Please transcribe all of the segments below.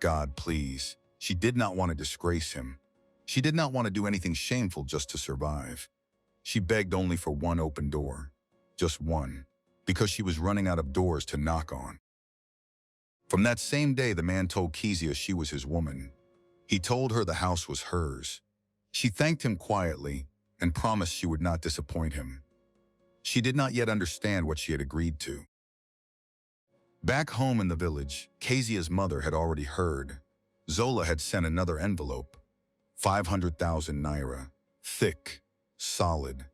God, please. She did not want to disgrace him. She did not want to do anything shameful just to survive. She begged only for one open door. Just one. Because she was running out of doors to knock on. From that same day, the man told Kezia she was his woman. He told her the house was hers. She thanked him quietly and promised she would not disappoint him. She did not yet understand what she had agreed to. Back home in the village, Kezia's mother had already heard. Zola had sent another envelope. 500,000 naira. Thick, solid.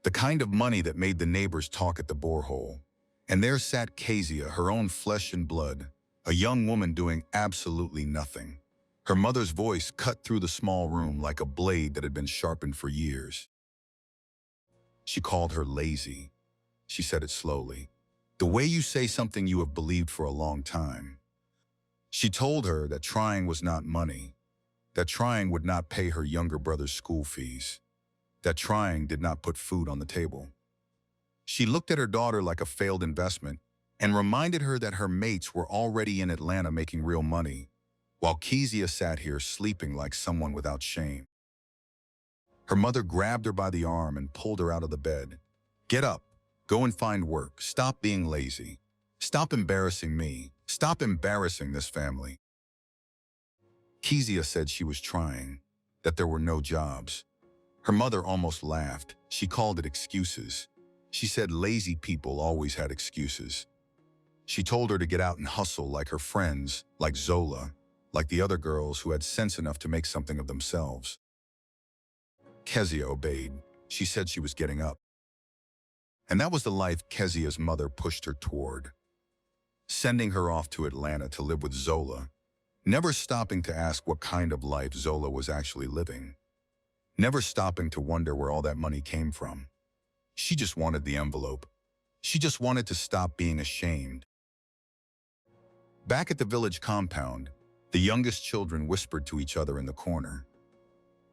The kind of money that made the neighbors talk at the borehole. And there sat Kezia, her own flesh and blood, a young woman doing absolutely nothing. Her mother's voice cut through the small room like a blade that had been sharpened for years. She called her lazy. She said it slowly. The way you say something you have believed for a long time. She told her that trying was not money, that trying would not pay her younger brother's school fees, that trying did not put food on the table. She looked at her daughter like a failed investment and reminded her that her mates were already in Atlanta making real money, while Kezia sat here sleeping like someone without shame. Her mother grabbed her by the arm and pulled her out of the bed. Get up, go and find work, stop being lazy. Stop embarrassing me, stop embarrassing this family. Kezia said she was trying, that there were no jobs. Her mother almost laughed. She called it excuses. She said lazy people always had excuses. She told her to get out and hustle like her friends, like Zola, like the other girls who had sense enough to make something of themselves. Kezia obeyed. She said she was getting up. And that was the life Kezia's mother pushed her toward. Sending her off to Atlanta to live with Zola, never stopping to ask what kind of life Zola was actually living. Never stopping to wonder where all that money came from. She just wanted the envelope. She just wanted to stop being ashamed. Back at the village compound, the youngest children whispered to each other in the corner.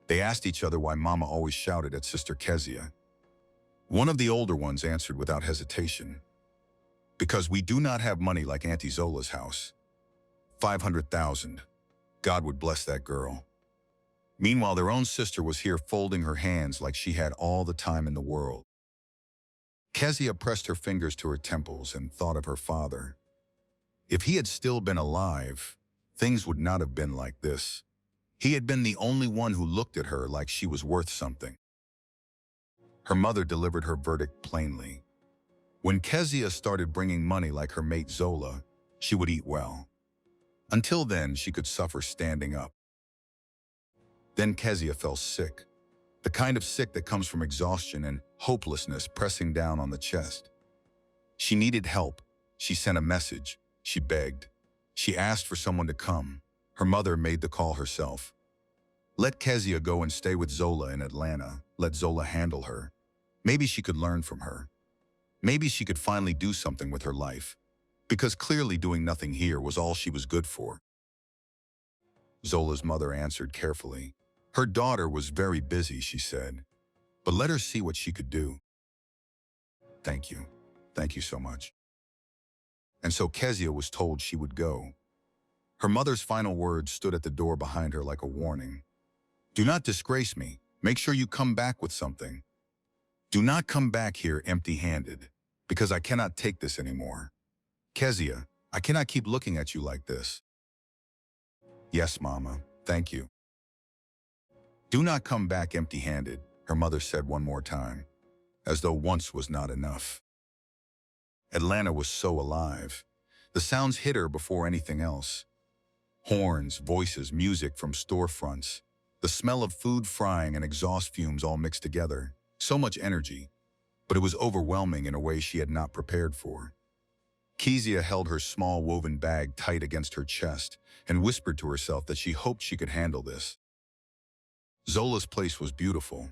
They asked each other why Mama always shouted at Sister Kezia. One of the older ones answered without hesitation. Because we do not have money like Auntie Zola's house. 500,000. God would bless that girl. Meanwhile, their own sister was here folding her hands like she had all the time in the world. Kezia pressed her fingers to her temples and thought of her father. If he had still been alive, things would not have been like this. He had been the only one who looked at her like she was worth something. Her mother delivered her verdict plainly. When Kezia started bringing money like her mate Zola, she would eat well. Until then, she could suffer standing up. Then Kezia fell sick. The kind of sick that comes from exhaustion and hopelessness pressing down on the chest. She needed help. She sent a message. She begged. She asked for someone to come. Her mother made the call herself. Let Kezia go and stay with Zola in Atlanta. Let Zola handle her. Maybe she could learn from her. Maybe she could finally do something with her life. Because clearly doing nothing here was all she was good for. Zola's mother answered carefully. Her daughter was very busy, she said, but let her see what she could do. Thank you. Thank you so much. And so Kezia was told she would go. Her mother's final words stood at the door behind her like a warning. Do not disgrace me. Make sure you come back with something. Do not come back here empty-handed, because I cannot take this anymore. Kezia, I cannot keep looking at you like this. Yes, Mama, thank you. Do not come back empty-handed, her mother said one more time, as though once was not enough. Atlanta was so alive. The sounds hit her before anything else. Horns, voices, music from storefronts, the smell of food frying and exhaust fumes all mixed together. So much energy, but it was overwhelming in a way she had not prepared for. Kezia held her small woven bag tight against her chest and whispered to herself that she hoped she could handle this. Zola's place was beautiful.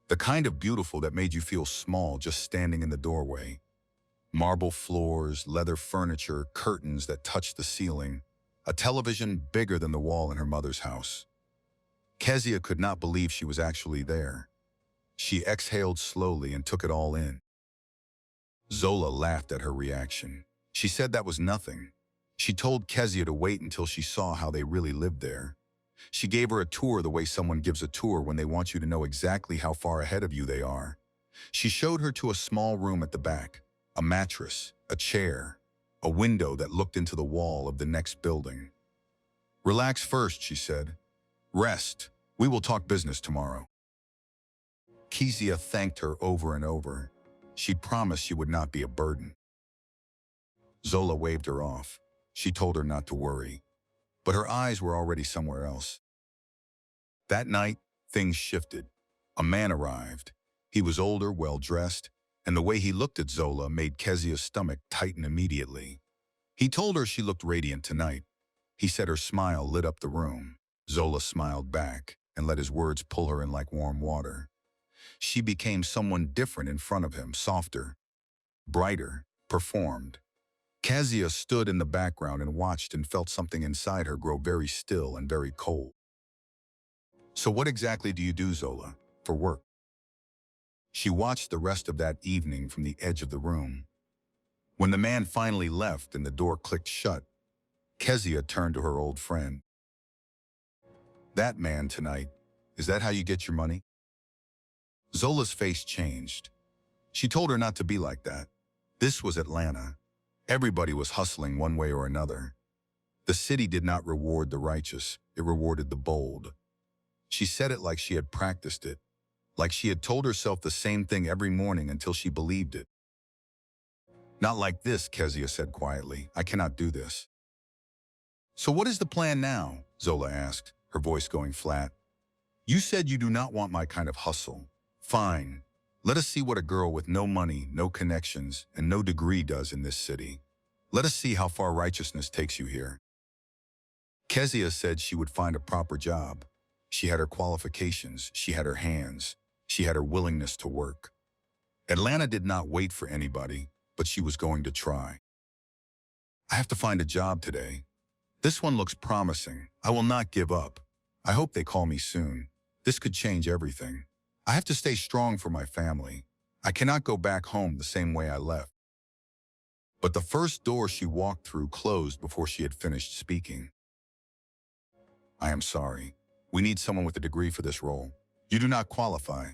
The kind of beautiful that made you feel small just standing in the doorway. Marble floors, leather furniture, curtains that touched the ceiling, a television bigger than the wall in her mother's house. Kezia could not believe she was actually there. She exhaled slowly and took it all in. Zola laughed at her reaction. She said that was nothing. She told Kezia to wait until she saw how they really lived there. She gave her a tour the way someone gives a tour when they want you to know exactly how far ahead of you they are. She showed her to a small room at the back, a mattress, a chair, a window that looked into the wall of the next building. "Relax first," she said. "Rest. We will talk business tomorrow." Kezia thanked her over and over. She'd promised she would not be a burden. Zola waved her off. She told her not to worry, but her eyes were already somewhere else. That night, things shifted. A man arrived. He was older, well-dressed, and the way he looked at Zola made Kezia's stomach tighten immediately. He told her she looked radiant tonight. He said her smile lit up the room. Zola smiled back and let his words pull her in like warm water. She became someone different in front of him, softer, brighter, performed. Kezia stood in the background and watched and felt something inside her grow very still and very cold. "So what exactly do you do, Zola, for work?" She watched the rest of that evening from the edge of the room. When the man finally left and the door clicked shut, Kezia turned to her old friend. "That man tonight, is that how you get your money?" Zola's face changed. She told her not to be like that. This was Atlanta. Everybody was hustling one way or another. The city did not reward the righteous, it rewarded the bold. She said it like she had practiced it, like she had told herself the same thing every morning until she believed it. "Not like this," Kezia said quietly. "I cannot do this." "So what is the plan now?" Zola asked, her voice going flat. "You said you do not want my kind of hustle. Fine. Let us see what a girl with no money, no connections, and no degree does in this city. Let us see how far righteousness takes you here." Kezia said she would find a proper job. She had her qualifications, she had her hands, she had her willingness to work. Atlanta did not wait for anybody, but she was going to try. "I have to find a job today. This one looks promising. I will not give up. I hope they call me soon. This could change everything. I have to stay strong for my family. I cannot go back home the same way I left." But the first door she walked through closed before she had finished speaking. "I am sorry. We need someone with a degree for this role. You do not qualify."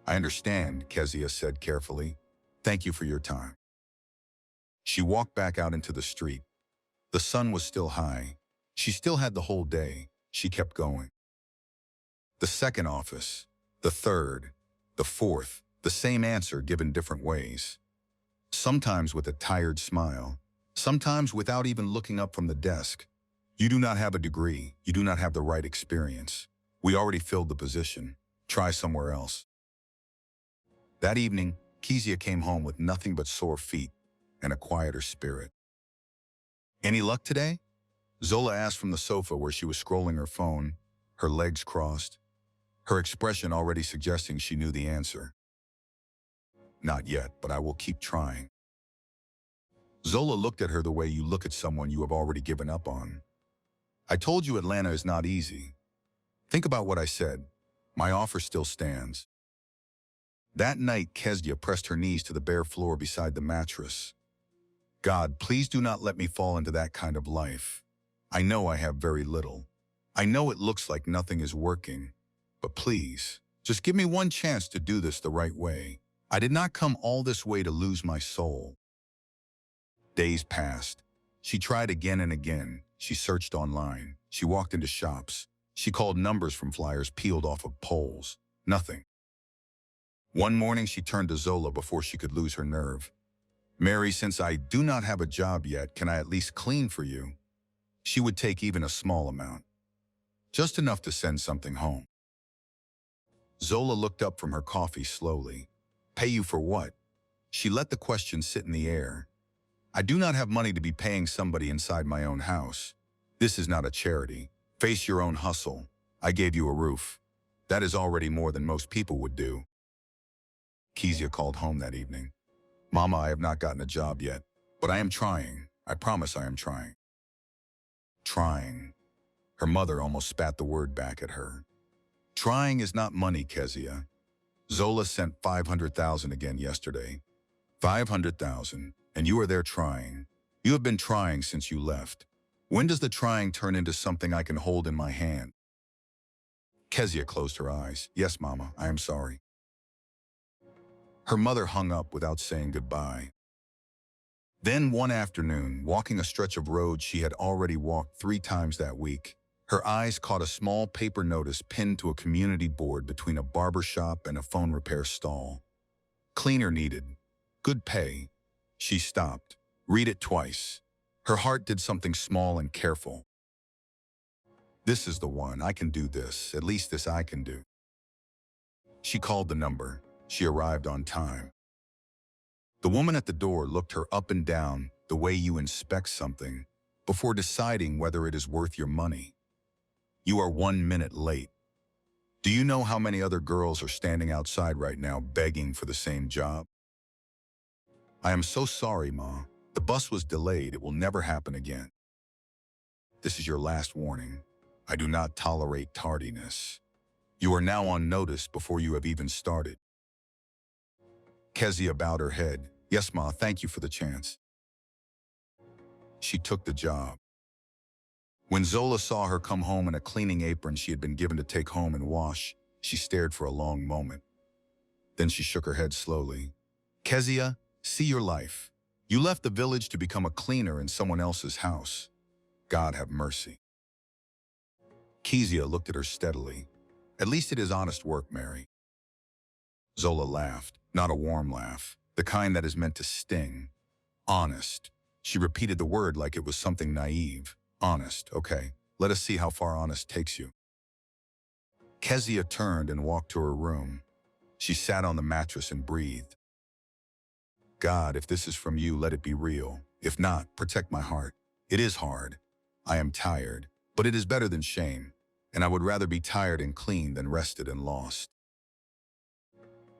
"I understand," Kezia said carefully. "Thank you for your time." She walked back out into the street. The sun was still high. She still had the whole day. She kept going. The second office, the third, the fourth, the same answer given different ways. Sometimes with a tired smile, sometimes without even looking up from the desk. "You do not have a degree. You do not have the right experience. We already filled the position. Try somewhere else." That evening, Kezia came home with nothing but sore feet and a quieter spirit. "Any luck today?" Zola asked from the sofa where she was scrolling her phone, her legs crossed, her expression already suggesting she knew the answer. "Not yet, but I will keep trying." Zola looked at her the way you look at someone you have already given up on. "I told you Atlanta is not easy. Think about what I said. My offer still stands." That night, Kezia pressed her knees to the bare floor beside the mattress. "God, please do not let me fall into that kind of life. I know I have very little. I know it looks like nothing is working. But please, just give me one chance to do this the right way. I did not come all this way to lose my soul." Days passed. She tried again and again. She searched online. She walked into shops. She called numbers from flyers peeled off of poles. Nothing. One morning she turned to Zola before she could lose her nerve. "Mery, since I do not have a job yet, can I at least clean for you?" She would take even a small amount. Just enough to send something home. Zola looked up from her coffee slowly. "Pay you for what?" She let the question sit in the air. "I do not have money to be paying somebody inside my own house. This is not a charity. Face your own hustle. I gave you a roof. That is already more than most people would do." Kezia called home that evening. "Mama, I have not gotten a job yet, but I am trying. I promise I am trying." Trying. Her mother almost spat the word back at her. "Trying is not money, Kezia. Zola sent 500,000 again yesterday. 500,000, and you are there trying. You have been trying since you left. When does the trying turn into something I can hold in my hand? Kezia closed her eyes. Yes, Mama, I am sorry. Her mother hung up without saying goodbye. Then one afternoon, walking a stretch of road she had already walked 3 times that week, her eyes caught a small paper notice pinned to a community board between a barber shop and a phone repair stall. Cleaner needed. Good pay. She stopped. Read it twice. Her heart did something small and careful. This is the one. I can do this. At least this I can do. She called the number. She arrived on time. The woman at the door looked her up and down the way you inspect something before deciding whether it is worth your money. You are 1 minute late. Do you know how many other girls are standing outside right now begging for the same job? I am so sorry, Ma. The bus was delayed. It will never happen again. This is your last warning. I do not tolerate tardiness. You are now on notice before you have even started. Kezia bowed her head. Yes, Ma, thank you for the chance. She took the job. When Zola saw her come home in a cleaning apron she had been given to take home and wash, she stared for a long moment. Then she shook her head slowly. Kezia, see your life. You left the village to become a cleaner in someone else's house. God have mercy. Kezia looked at her steadily. At least it is honest work, Mery. Zola laughed, not a warm laugh, the kind that is meant to sting. Honest. She repeated the word like it was something naive. Honest, okay. Let us see how far honest takes you. Kezia turned and walked to her room. She sat on the mattress and breathed. God, if this is from you, let it be real. If not, protect my heart. It is hard. I am tired, but it is better than shame, and I would rather be tired and clean than rested and lost.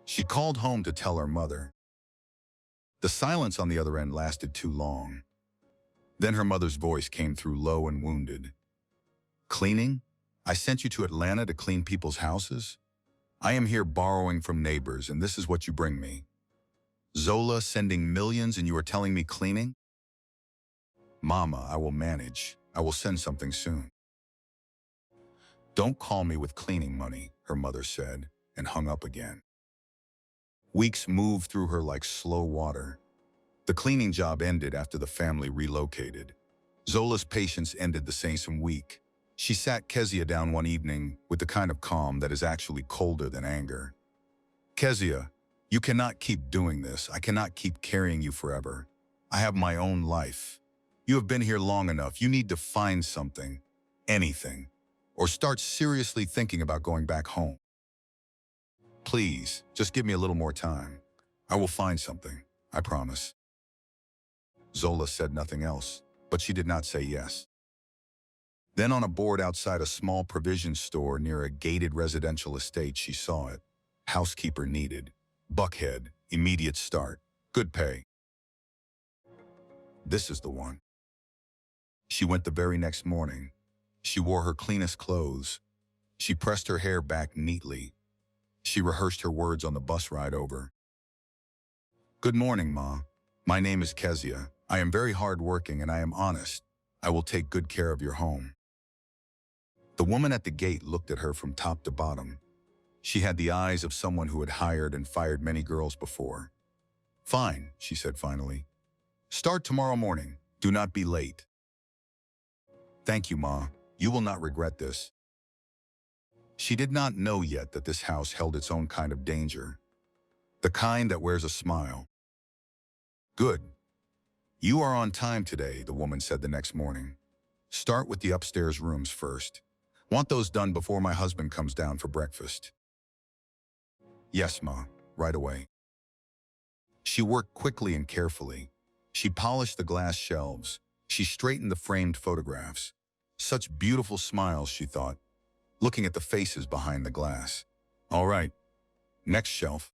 She called home to tell her mother. The silence on the other end lasted too long. Then her mother's voice came through low and wounded. Cleaning? I sent you to Atlanta to clean people's houses? I am here borrowing from neighbors, and this is what you bring me. Zola sending millions and you are telling me cleaning? Mama, I will manage. I will send something soon. Don't call me with cleaning money, her mother said, and hung up again. Weeks moved through her like slow water. The cleaning job ended after the family relocated. Zola's patience ended the same week. She sat Kezia down one evening with the kind of calm that is actually colder than anger. Kezia, you cannot keep doing this. I cannot keep carrying you forever. I have my own life. You have been here long enough. You need to find something, anything, or start seriously thinking about going back home. Please, just give me a little more time. I will find something, I promise. Zola said nothing else, but she did not say yes. Then on a board outside a small provision store near a gated residential estate, she saw it. Housekeeper needed. Buckhead, immediate start, good pay. This is the one. She went the very next morning. She wore her cleanest clothes. She pressed her hair back neatly. She rehearsed her words on the bus ride over. Good morning, Ma. My name is Kezia. I am very hardworking and I am honest. I will take good care of your home. The woman at the gate looked at her from top to bottom. She had the eyes of someone who had hired and fired many girls before. Fine, she said finally. Start tomorrow morning. Do not be late. Thank you, Ma. You will not regret this. She did not know yet that this house held its own kind of danger. The kind that wears a smile. Good. You are on time today, the woman said the next morning. Start with the upstairs rooms first. Want those done before my husband comes down for breakfast. Yes, Ma, right away. She worked quickly and carefully. She polished the glass shelves. She straightened the framed photographs. Such beautiful smiles, she thought, looking at the faces behind the glass. All right, next shelf.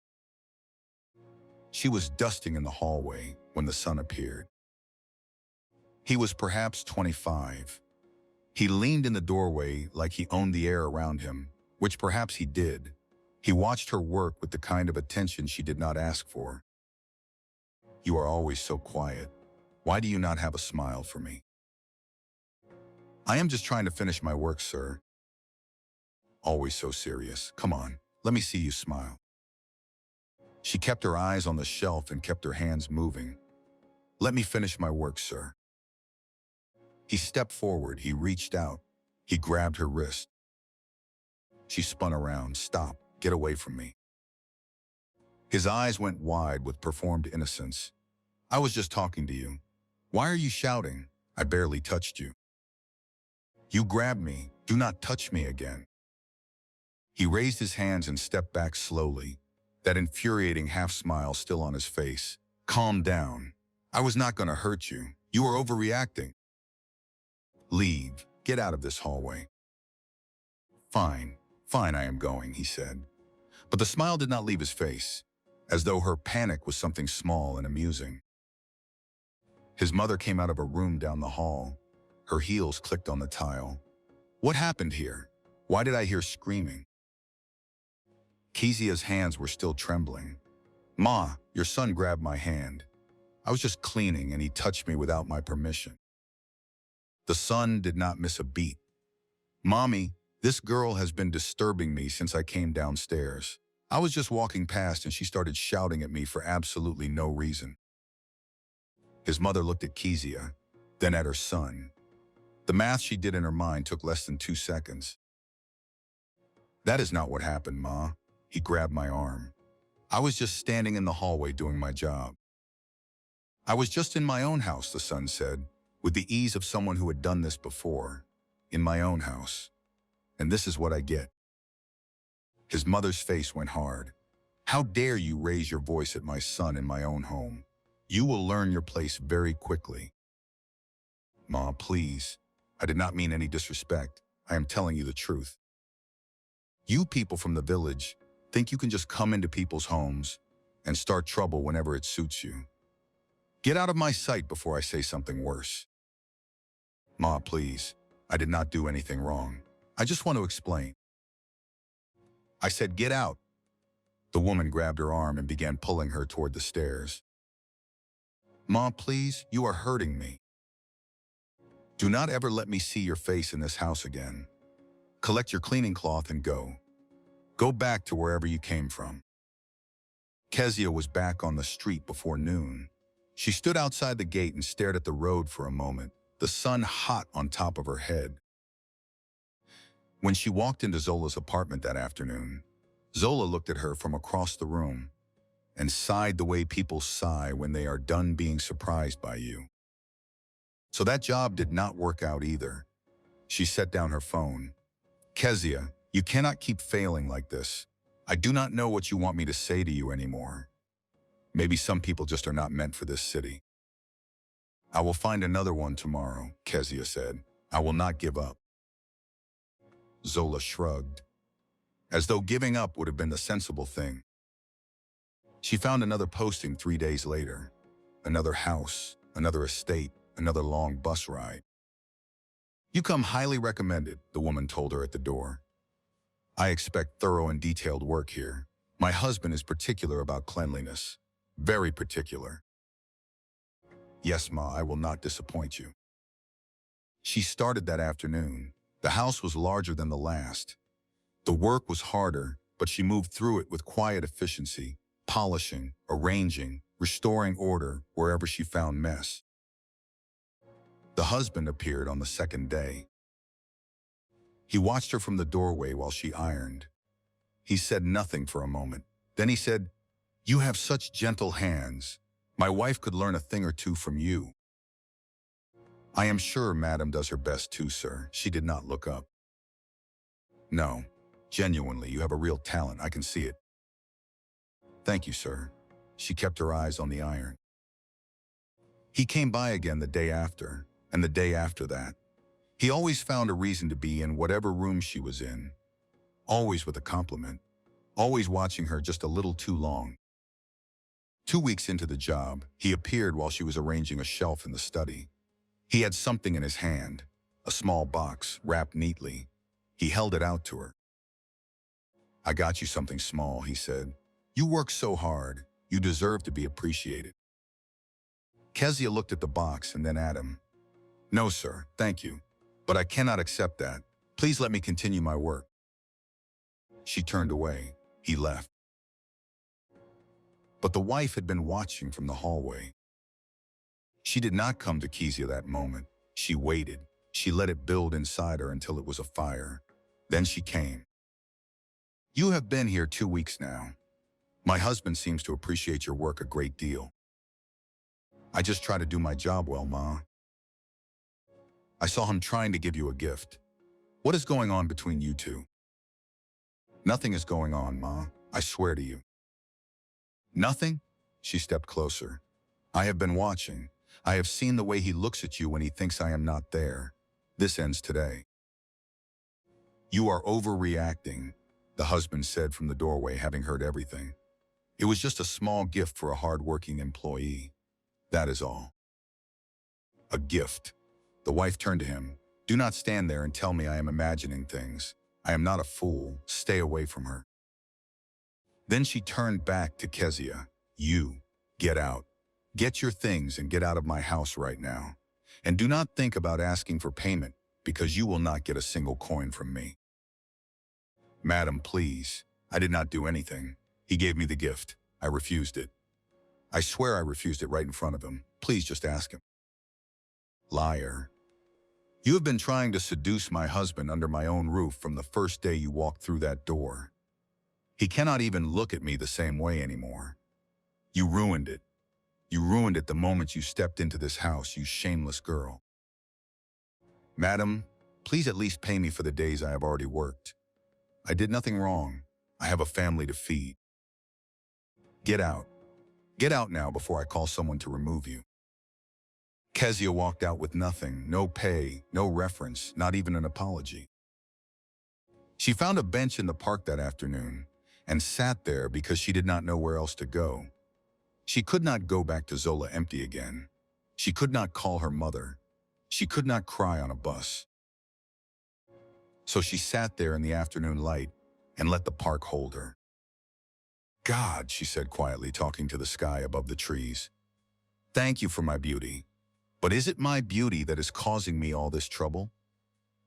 She was dusting in the hallway when the son appeared. He was perhaps 25. He leaned in the doorway like he owned the air around him, which perhaps he did. He watched her work with the kind of attention she did not ask for. You are always so quiet. Why do you not have a smile for me? I am just trying to finish my work, sir. Always so serious. Come on, let me see you smile. She kept her eyes on the shelf and kept her hands moving. Let me finish my work, sir. He stepped forward, he reached out. He grabbed her wrist. She spun around. Stop, get away from me. His eyes went wide with performed innocence. I was just talking to you. Why are you shouting? I barely touched you. You grabbed me. Do not touch me again. He raised his hands and stepped back slowly, that infuriating half-smile still on his face. Calm down. I was not going to hurt you. You are overreacting. Leave. Get out of this hallway. Fine, I am going, he said. But the smile did not leave his face, as though her panic was something small and amusing. His mother came out of a room down the hall. Her heels clicked on the tile. What happened here? Why did I hear screaming? Kezia's hands were still trembling. Ma, your son grabbed my hand. I was just cleaning and he touched me without my permission. The son did not miss a beat. Mommy, this girl has been disturbing me since I came downstairs. I was just walking past and she started shouting at me for absolutely no reason. His mother looked at Kezia, then at her son. The math she did in her mind took less than 2 seconds. That is not what happened, Ma. He grabbed my arm. I was just standing in the hallway doing my job. I was just in my own house, the son said, with the ease of someone who had done this before. In my own house. And this is what I get. His mother's face went hard. How dare you raise your voice at my son in my own home? You will learn your place very quickly. Ma, please. I did not mean any disrespect. I am telling you the truth. You people from the village think you can just come into people's homes and start trouble whenever it suits you. Get out of my sight before I say something worse. Ma, please. I did not do anything wrong. I just want to explain. I said, get out. The woman grabbed her arm and began pulling her toward the stairs. Ma, please, you are hurting me. Do not ever let me see your face in this house again. Collect your cleaning cloth and go. Go back to wherever you came from. Kezia was back on the street before noon. She stood outside the gate and stared at the road for a moment, the sun hot on top of her head. When she walked into Zola's apartment that afternoon, Zola looked at her from across the room and sighed the way people sigh when they are done being surprised by you. So that job did not work out either. She set down her phone. Kezia, you cannot keep failing like this. I do not know what you want me to say to you anymore. Maybe some people just are not meant for this city. I will find another one tomorrow, Kezia said. I will not give up. Zola shrugged, as though giving up would have been the sensible thing. She found another posting 3 days later. Another house, another estate, another long bus ride. You come highly recommended, the woman told her at the door. I expect thorough and detailed work here. My husband is particular about cleanliness. Very particular. Yes, Ma, I will not disappoint you. She started that afternoon. The house was larger than the last. The work was harder, but she moved through it with quiet efficiency, polishing, arranging, restoring order wherever she found mess. The husband appeared on the second day. He watched her from the doorway while she ironed. He said nothing for a moment. Then he said, "You have such gentle hands. My wife could learn a thing or two from you." I am sure Madam does her best too, sir. She did not look up. No, genuinely, you have a real talent. I can see it. Thank you, sir. She kept her eyes on the iron. He came by again the day after, and the day after that. He always found a reason to be in whatever room she was in. Always with a compliment. Always watching her just a little too long. 2 weeks into the job, he appeared while she was arranging a shelf in the study. He had something in his hand, a small box wrapped neatly. He held it out to her. "I got you something small," he said. "You work so hard. You deserve to be appreciated." Kezia looked at the box and then at him. No, sir, thank you. But I cannot accept that. Please let me continue my work. She turned away. He left. But the wife had been watching from the hallway. She did not come to Kezia that moment. She waited. She let it build inside her until it was a fire. Then she came. You have been here 2 weeks now. My husband seems to appreciate your work a great deal. I just try to do my job well, Ma. I saw him trying to give you a gift. What is going on between you two? Nothing is going on, Ma. I swear to you. Nothing? She stepped closer. I have been watching. I have seen the way he looks at you when he thinks I am not there. This ends today. You are overreacting, the husband said from the doorway, having heard everything. It was just a small gift for a hard-working employee. That is all. A gift. The wife turned to him. Do not stand there and tell me I am imagining things. I am not a fool. Stay away from her. Then she turned back to Kezia. You, get out. Get your things and get out of my house right now. And do not think about asking for payment, because you will not get a single coin from me. Madam, please. I did not do anything. He gave me the gift. I refused it. I swear I refused it right in front of him. Please just ask him. Liar. You have been trying to seduce my husband under my own roof from the first day you walked through that door. He cannot even look at me the same way anymore. You ruined it. You ruined it the moment you stepped into this house, you shameless girl. Madam, please at least pay me for the days I have already worked. I did nothing wrong. I have a family to feed. Get out. Get out now before I call someone to remove you. Kezia walked out with nothing, no pay, no reference, not even an apology. She found a bench in the park that afternoon and sat there because she did not know where else to go. She could not go back to Zola empty again. She could not call her mother. She could not cry on a bus. So she sat there in the afternoon light and let the park hold her. God, she said quietly, talking to the sky above the trees. Thank you for my beauty. But is it my beauty that is causing me all this trouble?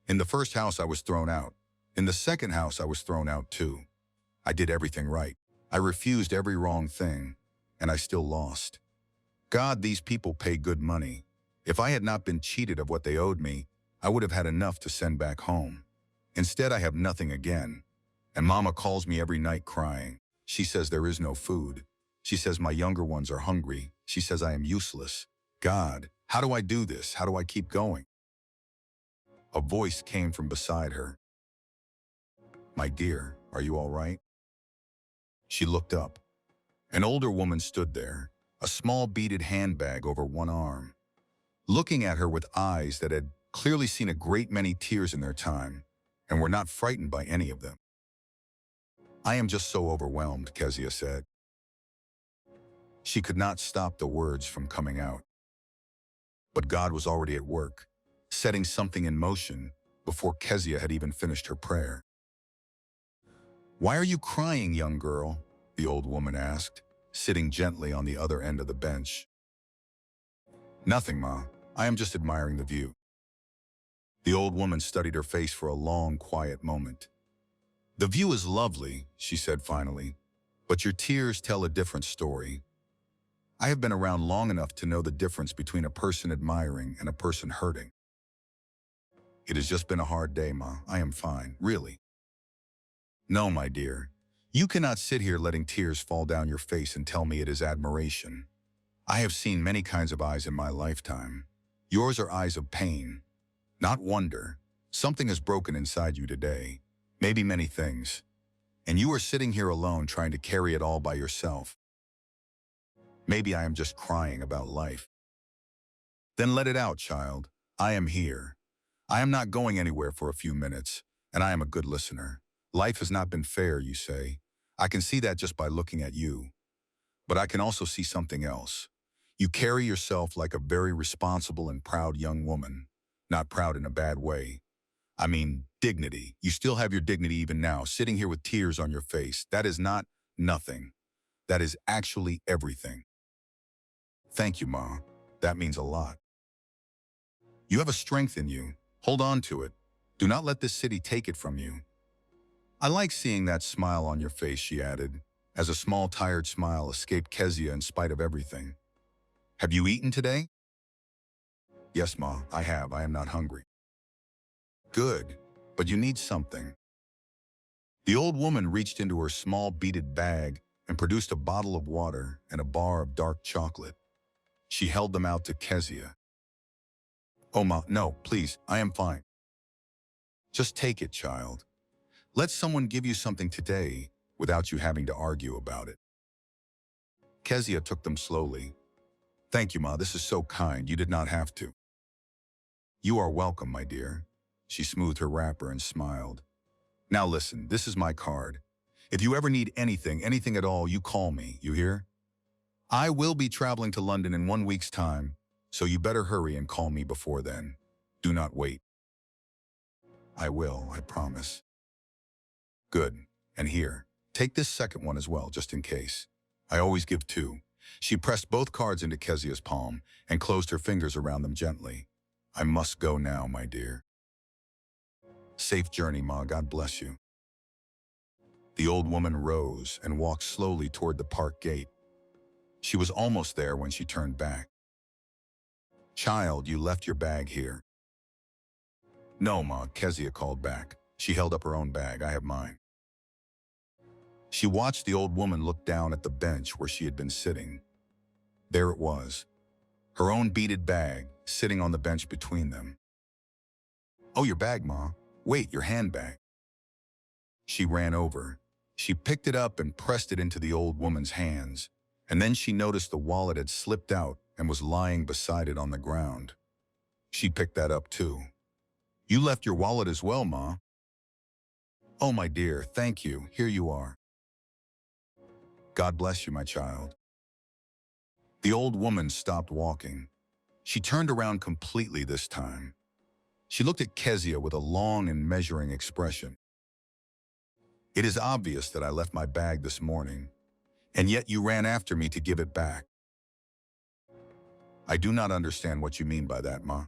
In the first house, I was thrown out. In the second house, I was thrown out too. I did everything right. I refused every wrong thing, and I still lost. God, these people pay good money. If I had not been cheated of what they owed me, I would have had enough to send back home. Instead, I have nothing again. And Mama calls me every night crying. She says there is no food. She says my younger ones are hungry. She says I am useless. God, how do I do this? How do I keep going? A voice came from beside her. My dear, are you all right? She looked up. An older woman stood there, a small beaded handbag over one arm, looking at her with eyes that had clearly seen a great many tears in their time and were not frightened by any of them. I am just so overwhelmed, Kezia said. She could not stop the words from coming out. But God was already at work, setting something in motion before Kezia had even finished her prayer. Why are you crying, young girl? The old woman asked, sitting gently on the other end of the bench. Nothing, Ma. I am just admiring the view. The old woman studied her face for a long, quiet moment. The view is lovely, she said finally, but your tears tell a different story. I have been around long enough to know the difference between a person admiring and a person hurting. It has just been a hard day, Ma. I am fine, really. No, my dear. You cannot sit here letting tears fall down your face and tell me it is admiration. I have seen many kinds of eyes in my lifetime. Yours are eyes of pain, not wonder. Something is broken inside you today, maybe many things, and you are sitting here alone trying to carry it all by yourself. Maybe I am just crying about life. Then let it out, child. I am here. I am not going anywhere for a few minutes, and I am a good listener. Life has not been fair, you say. I can see that just by looking at you. But I can also see something else. You carry yourself like a very responsible and proud young woman. Not proud in a bad way. I mean, dignity. You still have your dignity even now, sitting here with tears on your face. That is not nothing. That is actually everything. Thank you, Ma. That means a lot. You have a strength in you. Hold on to it. Do not let this city take it from you. I like seeing that smile on your face, she added, as a small, tired smile escaped Kezia in spite of everything. Have you eaten today? Yes, Ma, I have. I am not hungry. Good, but you need something. The old woman reached into her small beaded bag and produced a bottle of water and a bar of dark chocolate. She held them out to Kezia. Oh, Ma, no, please, I am fine. Just take it, child. Let someone give you something today without you having to argue about it. Kezia took them slowly. Thank you, Ma, this is so kind. You did not have to. You are welcome, my dear. She smoothed her wrapper and smiled. Now listen, this is my card. If you ever need anything at all, you call me, you hear? I will be traveling to London in 1 week's time, so you better hurry and call me before then. Do not wait. I will, I promise. Good. And here, take this second one as well, just in case. I always give two. She pressed both cards into Kezia's palm and closed her fingers around them gently. I must go now, my dear. Safe journey, Ma. God bless you. The old woman rose and walked slowly toward the park gate. She was almost there when she turned back. Child, you left your bag here. No, Ma, Kezia called back. She held up her own bag. I have mine. She watched the old woman look down at the bench where she had been sitting. There it was, her own beaded bag, sitting on the bench between them. Oh, your bag, Ma. Wait, your handbag. She ran over. She picked it up and pressed it into the old woman's hands, and then she noticed the wallet had slipped out and was lying beside it on the ground. She picked that up too. You left your wallet as well, Ma. Oh, my dear, thank you. Here you are. God bless you, my child. The old woman stopped walking. She turned around completely this time. She looked at Kezia with a long and measuring expression. It is obvious that I left my bag this morning, and yet you ran after me to give it back. I do not understand what you mean by that, Ma.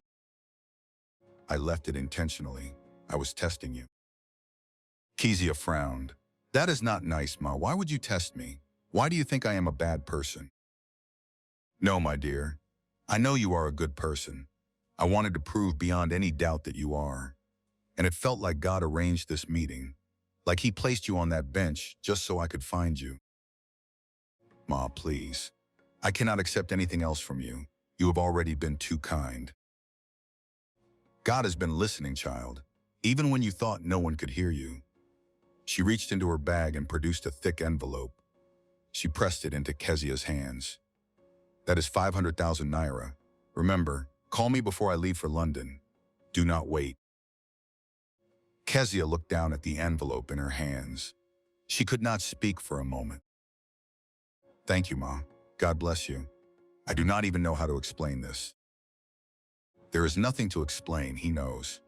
I left it intentionally. I was testing you. Kezia frowned. That is not nice, Ma. Why would you test me? Why do you think I am a bad person? No, my dear. I know you are a good person. I wanted to prove beyond any doubt that you are. And it felt like God arranged this meeting, like He placed you on that bench just so I could find you. Ma, please. I cannot accept anything else from you. You have already been too kind. God has been listening, child, even when you thought no one could hear you. She reached into her bag and produced a thick envelope. She pressed it into Kezia's hands. That is 500,000 naira. Remember, call me before I leave for London. Do not wait. Kezia looked down at the envelope in her hands. She could not speak for a moment. Thank you, Ma. God bless you. I do not even know how to explain this. There is nothing to explain, He knows.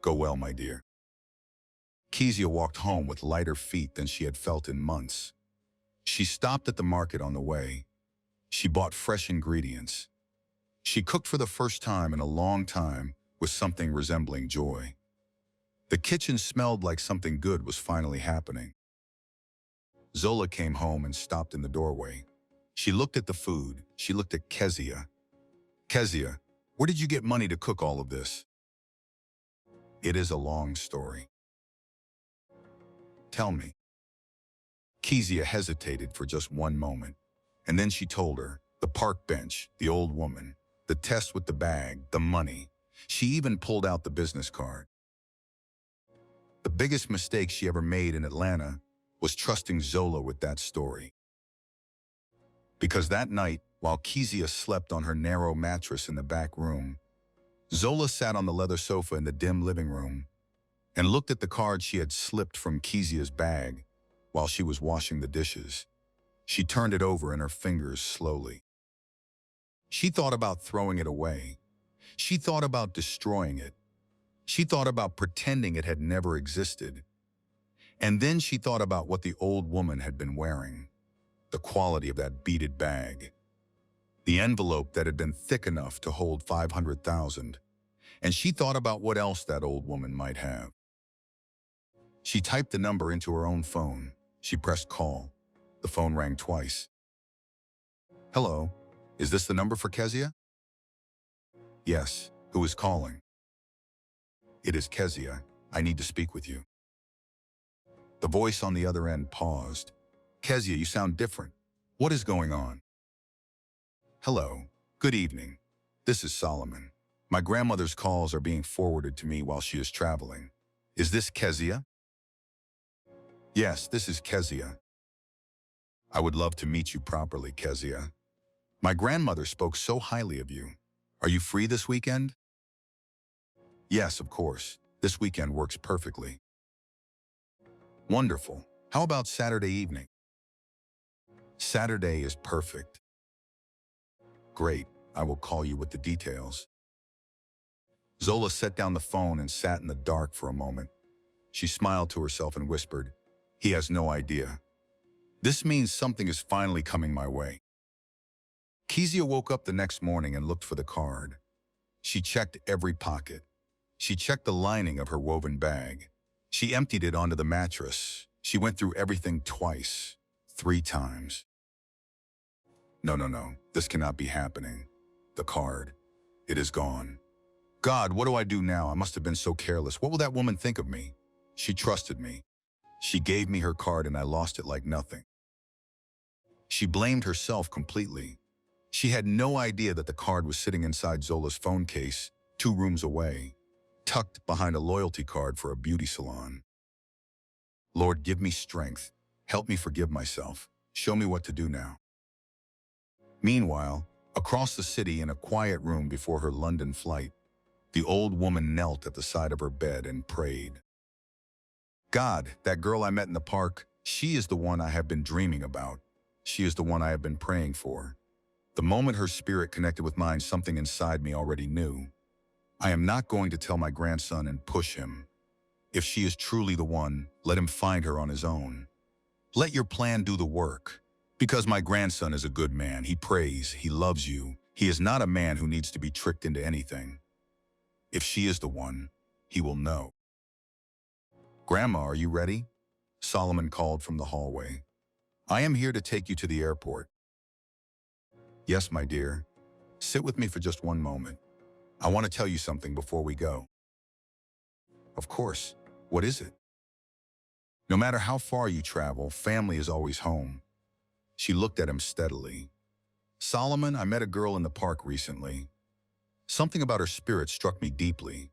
Go well, my dear. Kezia walked home with lighter feet than she had felt in months. She stopped at the market on the way. She bought fresh ingredients. She cooked for the first time in a long time with something resembling joy. The kitchen smelled like something good was finally happening. Zola came home and stopped in the doorway. She looked at the food. She looked at Kezia. Kezia, where did you get money to cook all of this? It is a long story. Tell me. Kezia hesitated for just one moment, and then she told her, the park bench, the old woman, the test with the bag, the money. She even pulled out the business card. The biggest mistake she ever made in Atlanta was trusting Zola with that story. Because that night, while Kezia slept on her narrow mattress in the back room, Zola sat on the leather sofa in the dim living room and looked at the card she had slipped from Kezia's bag while she was washing the dishes. She turned it over in her fingers slowly. She thought about throwing it away. She thought about destroying it. She thought about pretending it had never existed. And then she thought about what the old woman had been wearing, the quality of that beaded bag. the envelope that had been thick enough to hold 500,000, and she thought about what else that old woman might have. She typed the number into her own phone. She pressed call. The phone rang twice. Hello, is this the number for Kezia? Yes, who is calling? It is Kezia. I need to speak with you. The voice on the other end paused. Kezia, you sound different. What is going on? Hello, good evening. This is Solomon. My grandmother's calls are being forwarded to me while she is traveling. Is this Kezia? Yes, this is Kezia. I would love to meet you properly, Kezia. My grandmother spoke so highly of you. Are you free this weekend? Yes, of course. This weekend works perfectly. Wonderful. How about Saturday evening? Saturday is perfect. Great. I will call you with the details. Zola set down the phone and sat in the dark for a moment. She smiled to herself and whispered, he has no idea. This means something is finally coming my way. Kezia woke up the next morning and looked for the card. She checked every pocket. She checked the lining of her woven bag. She emptied it onto the mattress. She went through everything twice, 3 times. No, this cannot be happening. The card, it is gone. God, what do I do now? I must have been so careless. What will that woman think of me? She trusted me. She gave me her card and I lost it like nothing. She blamed herself completely. She had no idea that the card was sitting inside Zola's phone case, 2 rooms away, tucked behind a loyalty card for a beauty salon. Lord, give me strength. Help me forgive myself. Show me what to do now. Meanwhile, across the city in a quiet room before her London flight, the old woman knelt at the side of her bed and prayed. God, that girl I met in the park, she is the one I have been dreaming about. She is the one I have been praying for. The moment her spirit connected with mine, something inside me already knew. I am not going to tell my grandson and push him. If she is truly the one, let him find her on his own. Let your plan do the work. Because my grandson is a good man. He prays. He loves you. He is not a man who needs to be tricked into anything. If she is the one, he will know. Grandma, are you ready? Solomon called from the hallway. I am here to take you to the airport. Yes, my dear. Sit with me for just one moment. I want to tell you something before we go. Of course. What is it? No matter how far you travel, family is always home. She looked at him steadily. Solomon, I met a girl in the park recently. Something about her spirit struck me deeply.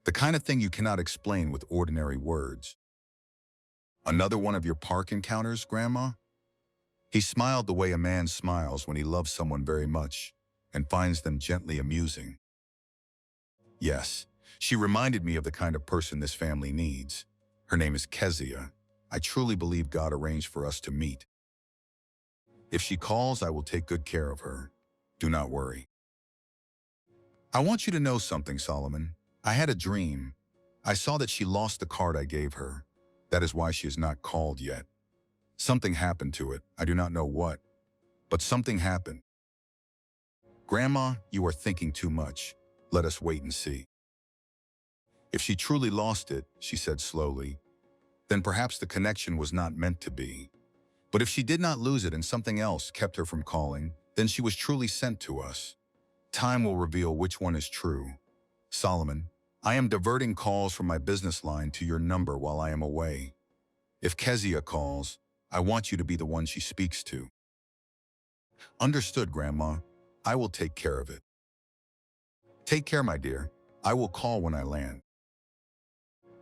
The kind of thing you cannot explain with ordinary words. Another one of your park encounters, Grandma? He smiled the way a man smiles when he loves someone very much and finds them gently amusing. Yes, she reminded me of the kind of person this family needs. Her name is Kezia. I truly believe God arranged for us to meet. If she calls, I will take good care of her. Do not worry. I want you to know something, Solomon. I had a dream. I saw that she lost the card I gave her. That is why she is not called yet. Something happened to it. I do not know what, but something happened. Grandma, you are thinking too much. Let us wait and see. If she truly lost it, she said slowly, then perhaps the connection was not meant to be. But if she did not lose it and something else kept her from calling, then she was truly sent to us. Time will reveal which one is true. Solomon, I am diverting calls from my business line to your number while I am away. If Kezia calls, I want you to be the one she speaks to. Understood, Grandma. I will take care of it. Take care, my dear. I will call when I land.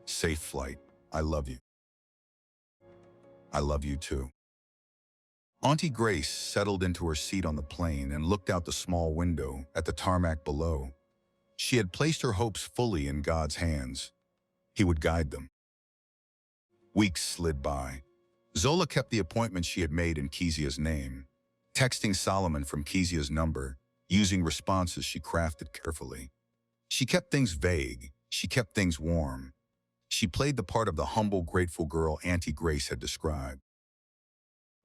Safe flight. I love you. I love you too. Auntie Grace settled into her seat on the plane and looked out the small window at the tarmac below. She had placed her hopes fully in God's hands. He would guide them. Weeks slid by. Zola kept the appointment she had made in Kezia's name, texting Solomon from Kezia's number, using responses she crafted carefully. She kept things vague. She kept things warm. She played the part of the humble, grateful girl Auntie Grace had described.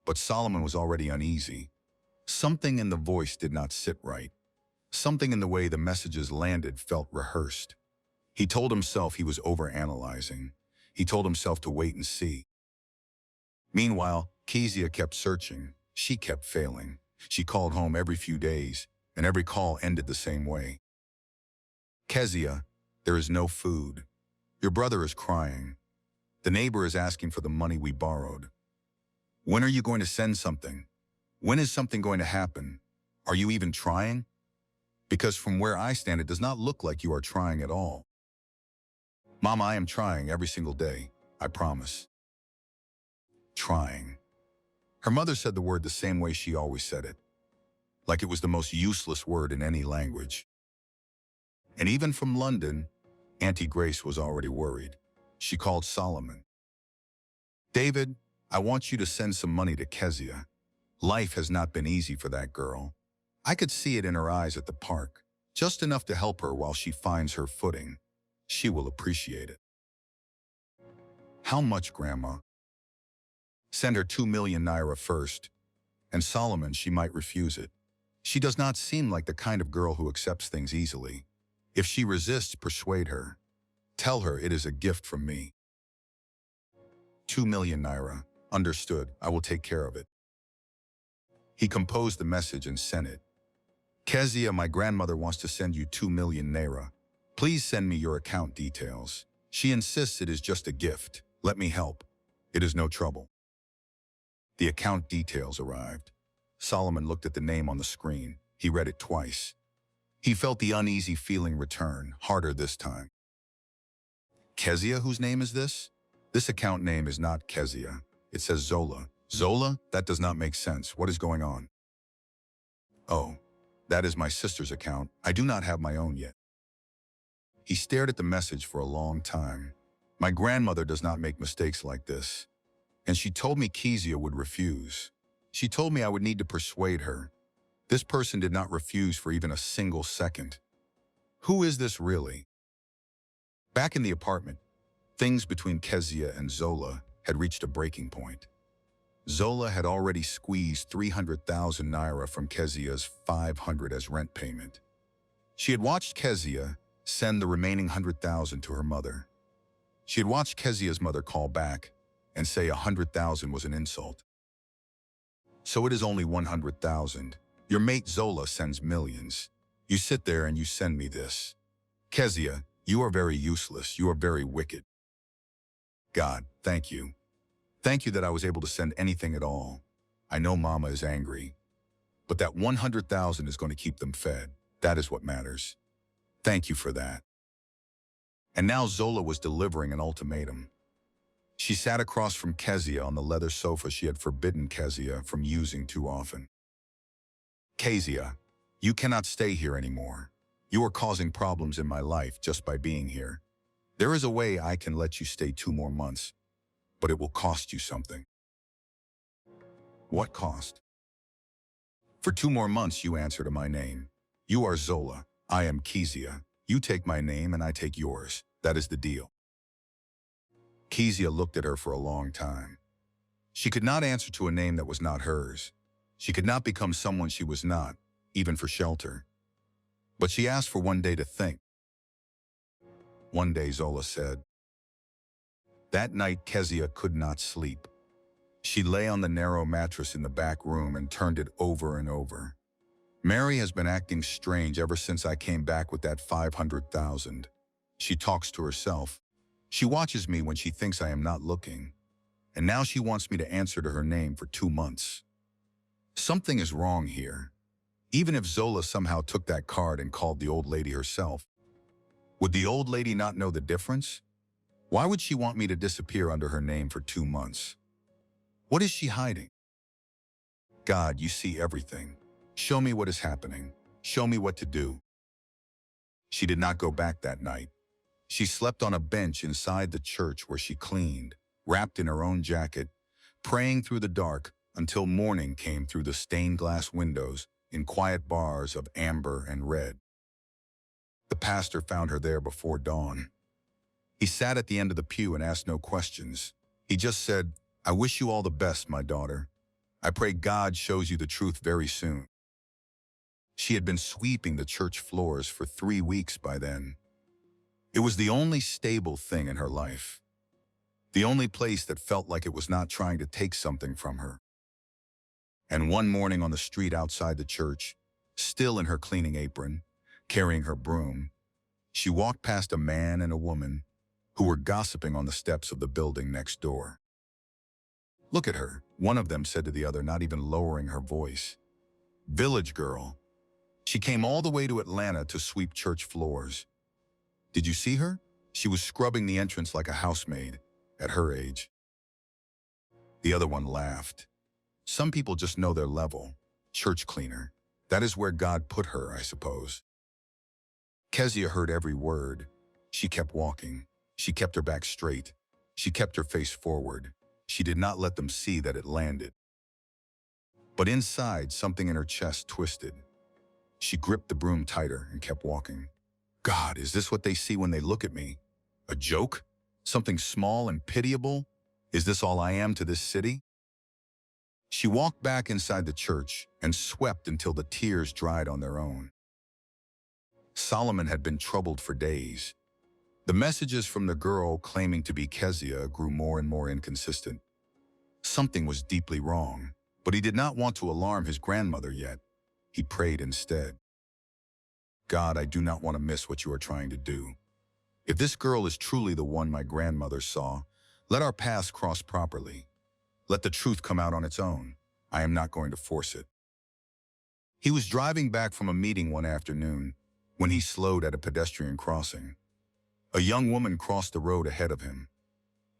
But Solomon was already uneasy. Something in the voice did not sit right. Something in the way the messages landed felt rehearsed. He told himself he was overanalyzing. He told himself to wait and see. Meanwhile, Kezia kept searching. She kept failing. She called home every few days, and every call ended the same way. Kezia, there is no food. Your brother is crying. The neighbor is asking for the money we borrowed. When are you going to send something? When is something going to happen? Are you even trying? Because from where I stand, it does not look like you are trying at all. Mom, I am trying every single day. I promise. Trying. Her mother said the word the same way she always said it, like it was the most useless word in any language. And even from London, Auntie Grace was already worried. She called Solomon. David, I want you to send some money to Kezia. Life has not been easy for that girl. I could see it in her eyes at the park, just enough to help her while she finds her footing. She will appreciate it. How much, Grandma? Send her 2 million naira first. And Solomon, she might refuse it. She does not seem like the kind of girl who accepts things easily. If she resists, persuade her. Tell her it is a gift from me. 2 million naira. Understood. I will take care of it. He composed the message and sent it. Kezia, my grandmother wants to send you 2 million naira. Please send me your account details. She insists it is just a gift. Let me help. It is no trouble. The account details arrived. Solomon looked at the name on the screen. He read it twice. He felt the uneasy feeling return, harder this time. Kezia, whose name is this? This account name is not Kezia. It says Zola. Zola? That does not make sense. What is going on? Oh, that is my sister's account. I do not have my own yet. He stared at the message for a long time. My grandmother does not make mistakes like this. And she told me Kezia would refuse. She told me I would need to persuade her. This person did not refuse for even a single second. Who is this really? Back in the apartment, things between Kezia and Zola had reached a breaking point. Zola had already squeezed 300,000 naira from Kezia's 500 as rent payment. She had watched Kezia send the remaining 100,000 to her mother. She had watched Kezia's mother call back and say 100,000 was an insult. So it is only 100,000. Your mate Zola sends millions. You sit there and you send me this. Kezia, you are very useless. You are very wicked. God, thank you. Thank you that I was able to send anything at all. I know Mama is angry, but that 100,000 is going to keep them fed. That is what matters. Thank you for that. And now Zola was delivering an ultimatum. She sat across from Kezia on the leather sofa she had forbidden Kezia from using too often. Kezia, you cannot stay here anymore. You are causing problems in my life just by being here. There is a way I can let you stay 2 more months, but it will cost you something. What cost? For 2 more months you answer to my name. You are Zola, I am Kezia. You take my name and I take yours. That is the deal. Kezia looked at her for a long time. She could not answer to a name that was not hers. She could not become someone she was not, even for shelter. But she asked for 1 day to think. One day, Zola said. That night, Kezia could not sleep. She lay on the narrow mattress in the back room and turned it over and over. Mery has been acting strange ever since I came back with that 500,000. She talks to herself. She watches me when she thinks I am not looking. And now she wants me to answer to her name for 2 months. Something is wrong here. Even if Zola somehow took that card and called the old lady herself, would the old lady not know the difference? Why would she want me to disappear under her name for 2 months? What is she hiding? God, you see everything. Show me what is happening. Show me what to do. She did not go back that night. She slept on a bench inside the church where she cleaned, wrapped in her own jacket, praying through the dark until morning came through the stained glass windows in quiet bars of amber and red. The pastor found her there before dawn. He sat at the end of the pew and asked no questions. He just said, I wish you all the best, my daughter. I pray God shows you the truth very soon. She had been sweeping the church floors for 3 weeks by then. It was the only stable thing in her life. The only place that felt like it was not trying to take something from her. And one morning on the street outside the church, still in her cleaning apron, carrying her broom, she walked past a man and a woman who were gossiping on the steps of the building next door. "Look at her," one of them said to the other, not even lowering her voice. "Village girl. She came all the way to Atlanta to sweep church floors. Did you see her? She was scrubbing the entrance like a housemaid at her age." The other one laughed. "Some people just know their level. Church cleaner. That is where God put her, I suppose." Kezia heard every word. She kept walking. She kept her back straight. She kept her face forward. She did not let them see that it landed. But inside, something in her chest twisted. She gripped the broom tighter and kept walking. God, is this what they see when they look at me? A joke? Something small and pitiable? Is this all I am to this city? She walked back inside the church and swept until the tears dried on their own. Solomon had been troubled for days. The messages from the girl claiming to be Kezia grew more and more inconsistent. Something was deeply wrong, but he did not want to alarm his grandmother yet. He prayed instead. God, I do not want to miss what you are trying to do. If this girl is truly the one my grandmother saw, let our paths cross properly. Let the truth come out on its own. I am not going to force it. He was driving back from a meeting one afternoon when he slowed at a pedestrian crossing. A young woman crossed the road ahead of him.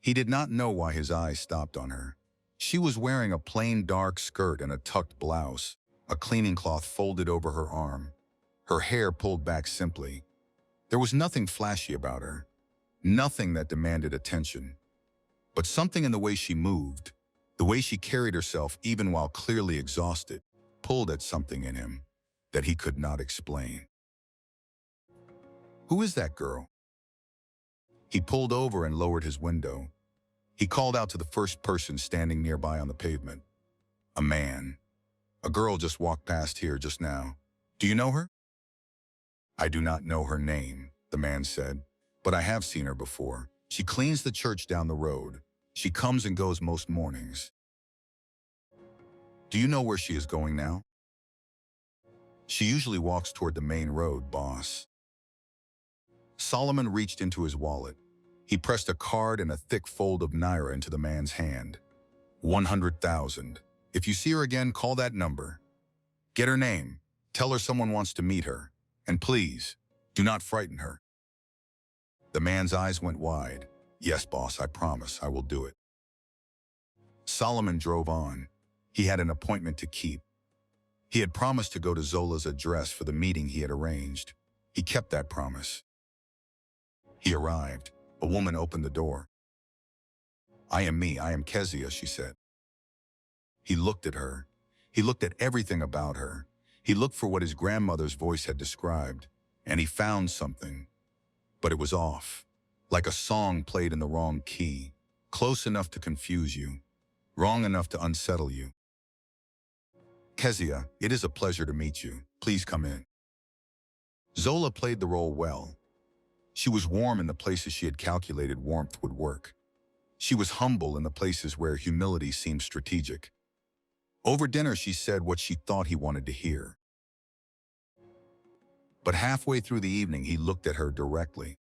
He did not know why his eyes stopped on her. She was wearing a plain dark skirt and a tucked blouse, a cleaning cloth folded over her arm, her hair pulled back simply. There was nothing flashy about her, nothing that demanded attention. But something in the way she moved, the way she carried herself even while clearly exhausted, pulled at something in him that he could not explain. Who is that girl? He pulled over and lowered his window. He called out to the first person standing nearby on the pavement. A man. A girl just walked past here just now. Do you know her? I do not know her name, the man said, but I have seen her before. She cleans the church down the road. She comes and goes most mornings. Do you know where she is going now? She usually walks toward the main road, boss. Solomon reached into his wallet. He pressed a card and a thick fold of naira into the man's hand. 100,000. If you see her again, call that number. Get her name. Tell her someone wants to meet her. And please, do not frighten her. The man's eyes went wide. Yes, boss, I promise I will do it. Solomon drove on. He had an appointment to keep. He had promised to go to Zola's address for the meeting he had arranged. He kept that promise. He arrived. A woman opened the door. I am me, I am Kezia, she said. He looked at her. He looked at everything about her. He looked for what his grandmother's voice had described, and he found something. But it was off, like a song played in the wrong key, close enough to confuse you, wrong enough to unsettle you. Kezia, it is a pleasure to meet you. Please come in. Zola played the role well. She was warm in the places she had calculated warmth would work. She was humble in the places where humility seemed strategic. Over dinner, she said what she thought he wanted to hear. But halfway through the evening, he looked at her directly.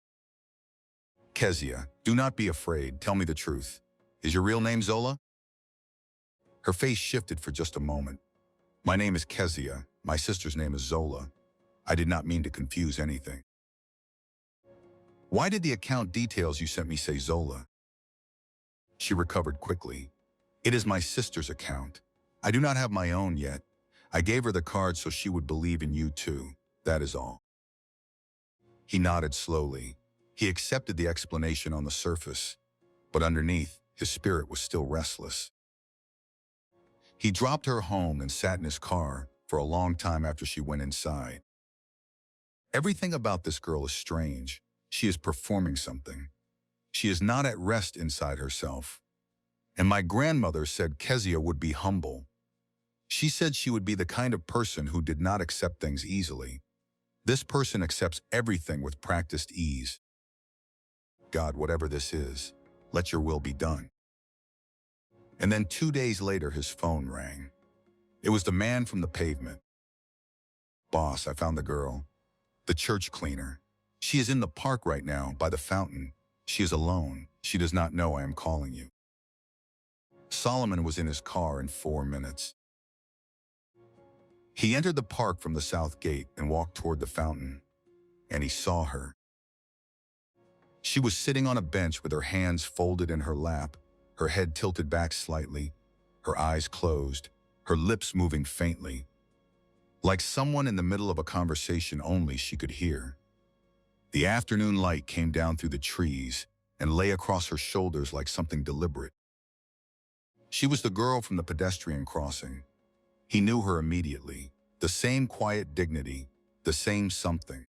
Kezia, do not be afraid. Tell me the truth. Is your real name Zola? Her face shifted for just a moment. My name is Kezia. My sister's name is Zola. I did not mean to confuse anything. Why did the account details you sent me say Zola? She recovered quickly. It is my sister's account. I do not have my own yet. I gave her the card so she would believe in you too. That is all. He nodded slowly. He accepted the explanation on the surface, but underneath, his spirit was still restless. He dropped her home and sat in his car for a long time after she went inside. Everything about this girl is strange. She is performing something. She is not at rest inside herself. And my grandmother said Kezia would be humble, She said she would be the kind of person who did not accept things easily. This person accepts everything with practiced ease. God, whatever this is, let your will be done. And then 2 days later, his phone rang. It was the man from the pavement. Boss, I found the girl. The church cleaner. She is in the park right now, by the fountain. She is alone. She does not know I am calling you. Solomon was in his car in 4 minutes. He entered the park from the south gate and walked toward the fountain, and he saw her. She was sitting on a bench with her hands folded in her lap, her head tilted back slightly, her eyes closed, her lips moving faintly, like someone in the middle of a conversation only she could hear. The afternoon light came down through the trees and lay across her shoulders like something deliberate. She was the girl from the pedestrian crossing. He knew her immediately, the same quiet dignity, the same something.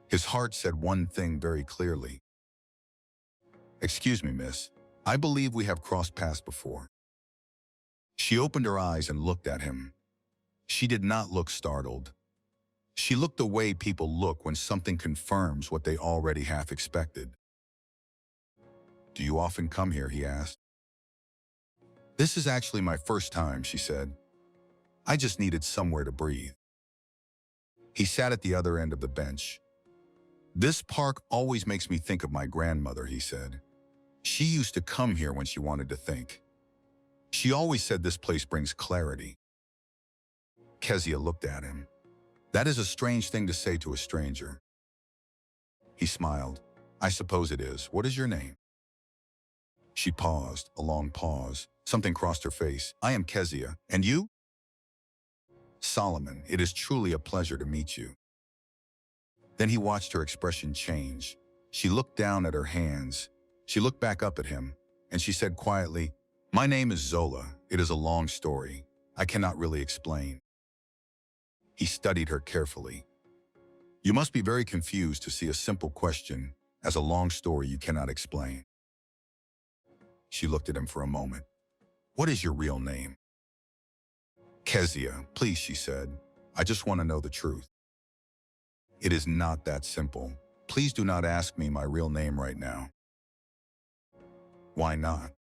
His heart said one thing very clearly. "Excuse me, miss. I believe we have crossed paths before." She opened her eyes and looked at him. She did not look startled. She looked the way people look when something confirms what they already half expected. "Do you often come here?" he asked. "This is actually my first time," she said. "I just needed somewhere to breathe." He sat at the other end of the bench. "This park always makes me think of my grandmother," he said. "She used to come here when she wanted to think. She always said this place brings clarity." Kezia looked at him. "That is a strange thing to say to a stranger." He smiled. "I suppose it is. What is your name?" She paused, a long pause. Something crossed her face. "I am Kezia. And you?" "Solomon, it is truly a pleasure to meet you." Then he watched her expression change. She looked down at her hands. She looked back up at him, and she said quietly, "My name is Zola. It is a long story. I cannot really explain." He studied her carefully. "You must be very confused to see a simple question as a long story you cannot explain." She looked at him for a moment. "What is your real name?" "Kezia, please," she said. "I just want to know the truth." "It is not that simple. Please do not ask me my real name right now." "Why not?"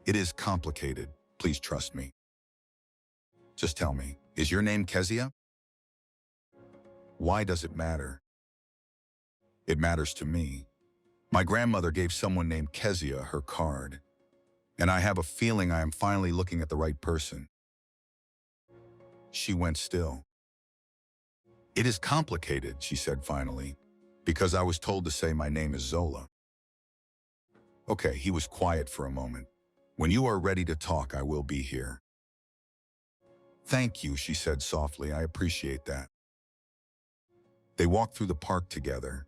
"It is complicated. Please trust me." "Just tell me, is your name Kezia?" "Why does it matter?" "It matters to me. My grandmother gave someone named Kezia her card, and I have a feeling I am finally looking at the right person." She went still. "It is complicated," she said finally, "because I was told to say my name is Zola." "Okay," he was quiet for a moment. "When you are ready to talk, I will be here." "Thank you," she said softly. "I appreciate that." They walked through the park together.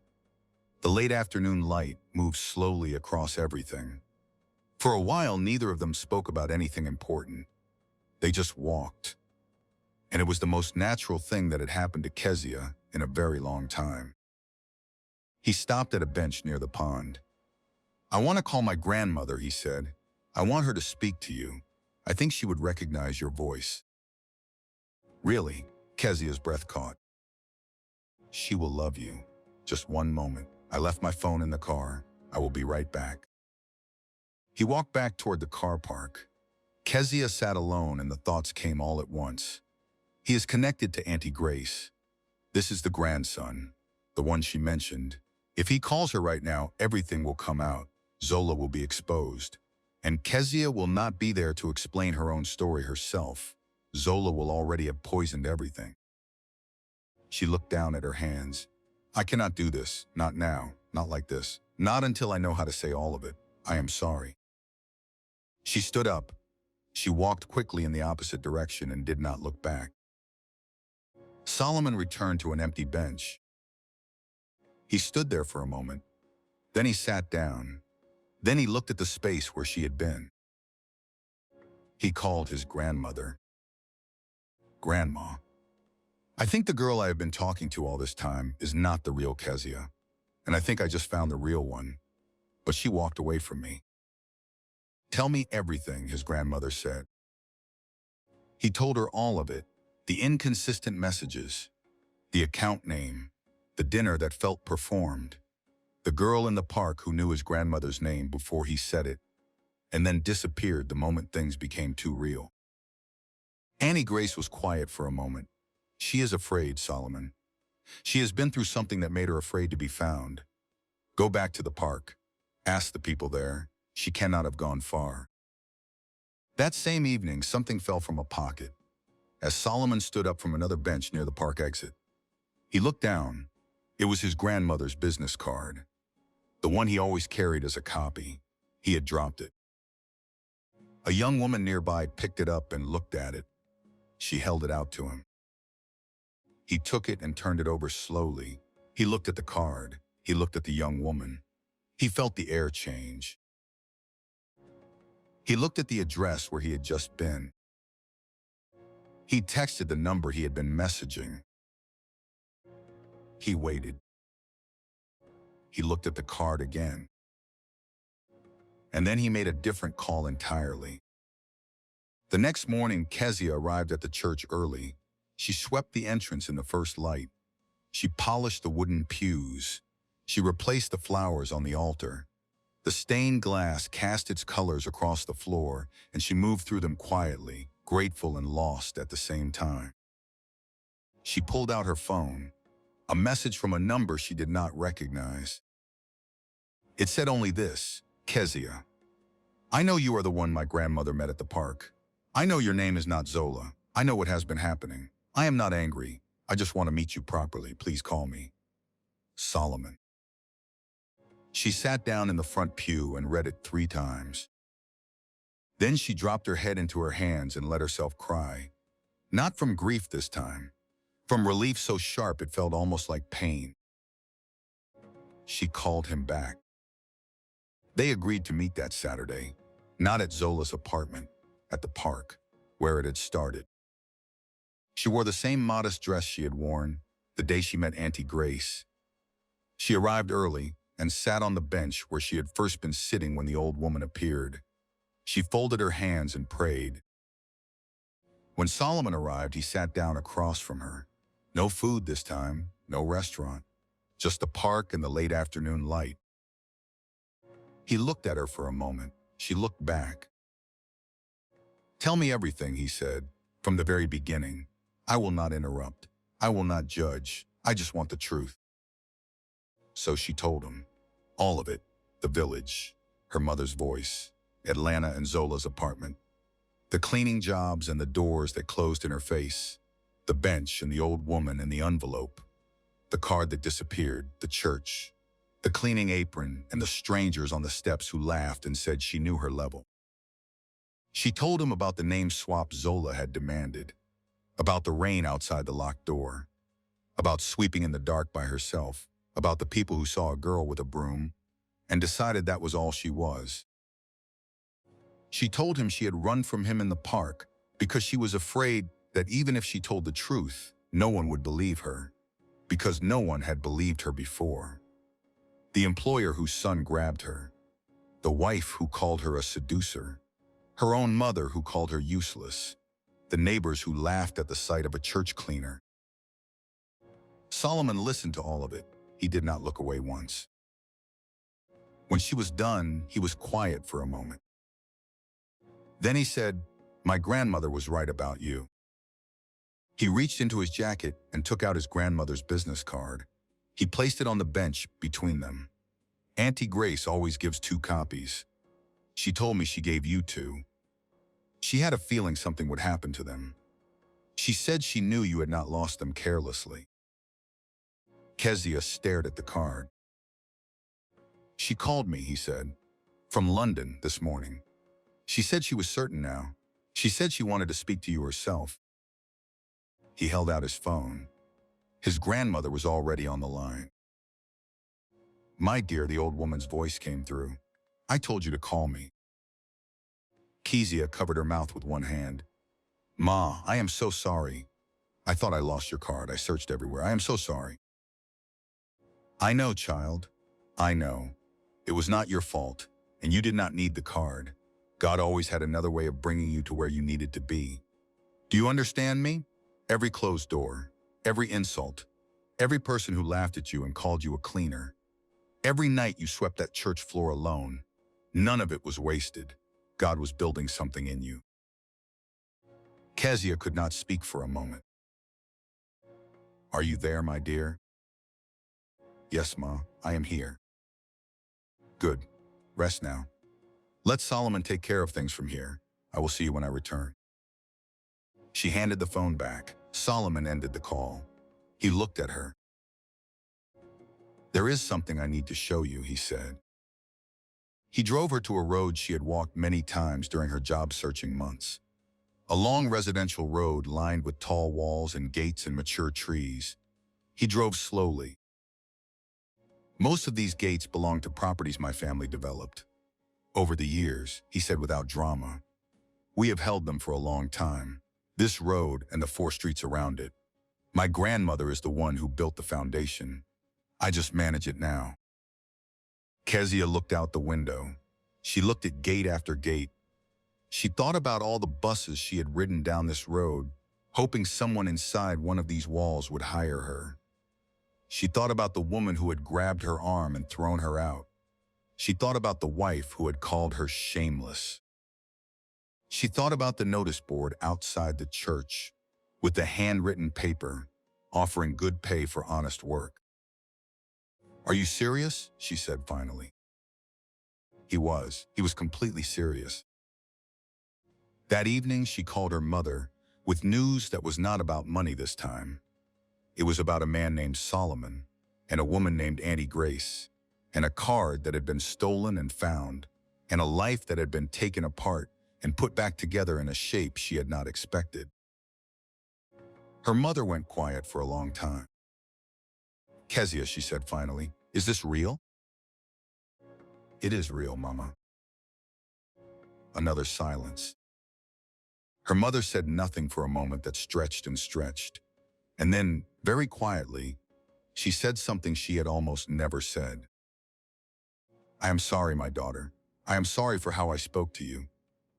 The late afternoon light moved slowly across everything. For a while, neither of them spoke about anything important. They just walked. And it was the most natural thing that had happened to Kezia in a very long time. He stopped at a bench near the pond. "I want to call my grandmother," he said. "I want her to speak to you. I think she would recognize your voice." "Really?" Kezia's breath caught. "She will love you. Just one moment. I left my phone in the car. I will be right back." He walked back toward the car park. Kezia sat alone and the thoughts came all at once. He is connected to Auntie Grace. This is the grandson, the one she mentioned. If he calls her right now, everything will come out. Zola will be exposed. And Kezia will not be there to explain her own story herself. Zola will already have poisoned everything. She looked down at her hands. "I cannot do this. Not now. Not like this. Not until I know how to say all of it. I am sorry." She stood up. She walked quickly in the opposite direction and did not look back. Solomon returned to an empty bench. He stood there for a moment. Then he sat down. Then he looked at the space where she had been. He called his grandmother. "Grandma, I think the girl I have been talking to all this time is not the real Kezia, and I think I just found the real one, but she walked away from me." "Tell me everything," his grandmother said. He told her all of it, the inconsistent messages, the account name, the dinner that felt performed, the girl in the park who knew his grandmother's name before he said it, and then disappeared the moment things became too real. Annie Grace was quiet for a moment. She is afraid, Solomon. She has been through something that made her afraid to be found. Go back to the park. Ask the people there. She cannot have gone far. That same evening, something fell from a pocket. As Solomon stood up from another bench near the park exit, he looked down. It was his grandmother's business card, the one he always carried as a copy. He had dropped it. A young woman nearby picked it up and looked at it. She held it out to him. He took it and turned it over slowly. He looked at the card. He looked at the young woman. He felt the air change. He looked at the address where he had just been. He texted the number he had been messaging. He waited. He looked at the card again. And then he made a different call entirely. The next morning, Kezia arrived at the church early. She swept the entrance in the first light. She polished the wooden pews. She replaced the flowers on the altar. The stained glass cast its colors across the floor, and she moved through them quietly, grateful and lost at the same time. She pulled out her phone, a message from a number she did not recognize. It said only this: Kezia, I know you are the one my grandmother met at the park. I know your name is not Zola. I know what has been happening. I am not angry. I just want to meet you properly. Please call me Solomon. She sat down in the front pew and read it 3 times. Then she dropped her head into her hands and let herself cry. Not from grief this time, from relief so sharp it felt almost like pain. She called him back. They agreed to meet that Saturday, not at Zola's apartment, at the park, where it had started. She wore the same modest dress she had worn the day she met Auntie Grace. She arrived early and sat on the bench where she had first been sitting when the old woman appeared. She folded her hands and prayed. When Solomon arrived, he sat down across from her. No food this time, no restaurant, just the park and the late afternoon light. He looked at her for a moment. She looked back. Tell me everything, he said, from the very beginning. I will not interrupt. I will not judge. I just want the truth. So she told him. All of it. The village, her mother's voice, Atlanta and Zola's apartment, the cleaning jobs and the doors that closed in her face, the bench and the old woman and the envelope, the card that disappeared, the church, the cleaning apron and the strangers on the steps who laughed and said she knew her level. She told him about the name swap Zola had demanded, about the rain outside the locked door, about sweeping in the dark by herself, about the people who saw a girl with a broom and decided that was all she was. She told him she had run from him in the park because she was afraid that even if she told the truth, no one would believe her, because no one had believed her before. The employer whose son grabbed her, the wife who called her a seducer, her own mother who called her useless, the neighbors who laughed at the sight of a church cleaner. Solomon listened to all of it. He did not look away once. When she was done, he was quiet for a moment. Then he said, "My grandmother was right about you." He reached into his jacket and took out his grandmother's business card. He placed it on the bench between them. Auntie Grace always gives 2 copies. She told me she gave you 2. She had a feeling something would happen to them. She said she knew you had not lost them carelessly. Kezia stared at the card. She called me, he said, from London this morning. She said she was certain now. She said she wanted to speak to you herself. He held out his phone. His grandmother was already on the line. "My dear," the old woman's voice came through. "I told you to call me." Kezia covered her mouth with one hand. "Ma, I am so sorry. I thought I lost your card. I searched everywhere. I am so sorry." "I know, child. I know. It was not your fault, and you did not need the card. God always had another way of bringing you to where you needed to be. Do you understand me? Every closed door, every insult, every person who laughed at you and called you a cleaner, every night you swept that church floor alone, none of it was wasted. God was building something in you. Kezia could not speak for a moment. Are you there, my dear? Yes, Ma, I am here. Good. Rest now. Let Solomon take care of things from here. I will see you when I return. She handed the phone back. Solomon ended the call. He looked at her. There is something I need to show you, he said. He drove her to a road she had walked many times during her job-searching months. A long residential road lined with tall walls and gates and mature trees. He drove slowly. Most of these gates belong to properties my family developed. Over the years, he said without drama, we have held them for a long time. This road and the 4 streets around it. My grandmother is the one who built the foundation. I just manage it now. Kezia looked out the window. She looked at gate after gate. She thought about all the buses she had ridden down this road, hoping someone inside one of these walls would hire her. She thought about the woman who had grabbed her arm and thrown her out. She thought about the wife who had called her shameless. She thought about the notice board outside the church, with the handwritten paper, offering good pay for honest work. Are you serious? She said finally. He was. He was completely serious. That evening, she called her mother with news that was not about money this time. It was about a man named Solomon and a woman named Auntie Grace, and a card that had been stolen and found, and a life that had been taken apart and put back together in a shape she had not expected. Her mother went quiet for a long time. Kezia, she said finally, is this real? It is real, Mama. Another silence. Her mother said nothing for a moment that stretched and stretched. And then, very quietly, she said something she had almost never said. I am sorry, my daughter. I am sorry for how I spoke to you.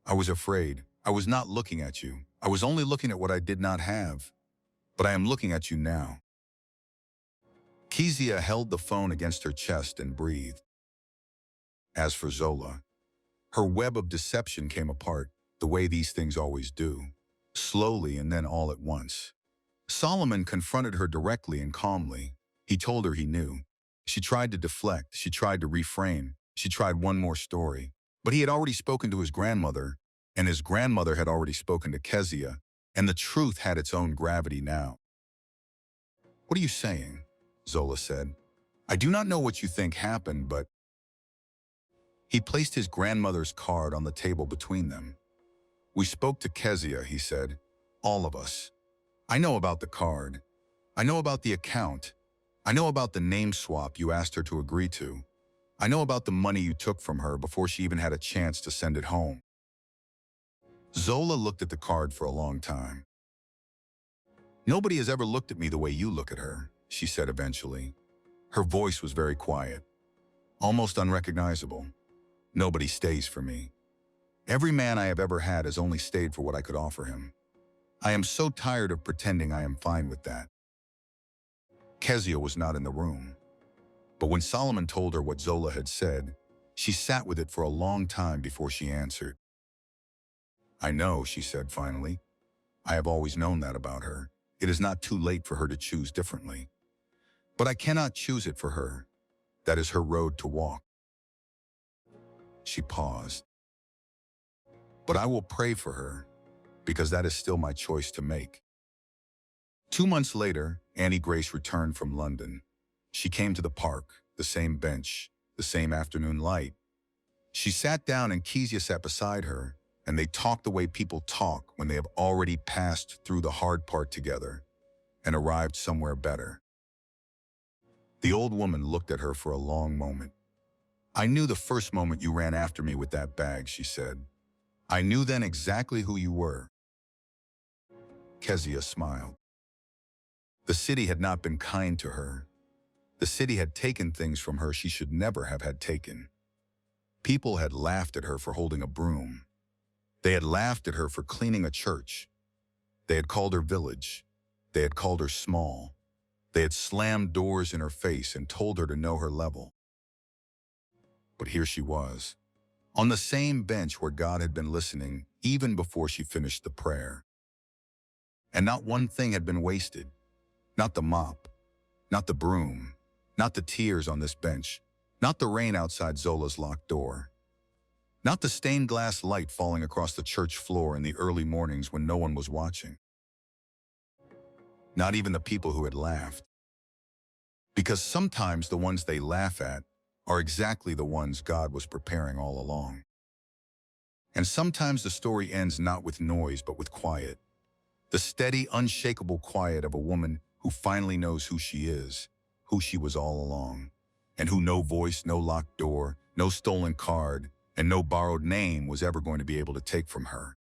I was afraid. I was not looking at you. I was only looking at what I did not have. But I am looking at you now. Kezia held the phone against her chest and breathed. As for Zola, her web of deception came apart, the way these things always do, slowly and then all at once. Solomon confronted her directly and calmly. He told her he knew. She tried to deflect, she tried to reframe, she tried one more story. But he had already spoken to his grandmother, and his grandmother had already spoken to Kezia, and the truth had its own gravity now. What are you saying? Zola said. I do not know what you think happened, but... He placed his grandmother's card on the table between them. We spoke to Kezia, he said. All of us. I know about the card. I know about the account. I know about the name swap you asked her to agree to. I know about the money you took from her before she even had a chance to send it home. Zola looked at the card for a long time. Nobody has ever looked at me the way you look at her, she said eventually. Her voice was very quiet, almost unrecognizable. Nobody stays for me. Every man I have ever had has only stayed for what I could offer him. I am so tired of pretending I am fine with that. Kezia was not in the room. But when Solomon told her what Zola had said, she sat with it for a long time before she answered. I know, she said finally. I have always known that about her. It is not too late for her to choose differently. But I cannot choose it for her. That is her road to walk. She paused. But I will pray for her, because that is still my choice to make. 2 months later, Auntie Grace returned from London. She came to the park, the same bench, the same afternoon light. She sat down and Kezia sat beside her, and they talked the way people talk when they have already passed through the hard part together and arrived somewhere better. The old woman looked at her for a long moment. I knew the first moment you ran after me with that bag, she said. I knew then exactly who you were. Kezia smiled. The city had not been kind to her. The city had taken things from her she should never have had taken. People had laughed at her for holding a broom. They had laughed at her for cleaning a church. They had called her village. They had called her small. They had slammed doors in her face and told her to know her level. But here she was, on the same bench where God had been listening even before she finished the prayer. And not one thing had been wasted. Not the mop, not the broom, not the tears on this bench, not the rain outside Zola's locked door, not the stained glass light falling across the church floor in the early mornings when no one was watching. Not even the people who had laughed. Because sometimes the ones they laugh at are exactly the ones God was preparing all along. And sometimes the story ends not with noise but with quiet. The steady, unshakable quiet of a woman who finally knows who she is, who she was all along, and who no voice, no locked door, no stolen card, and no borrowed name was ever going to be able to take from her.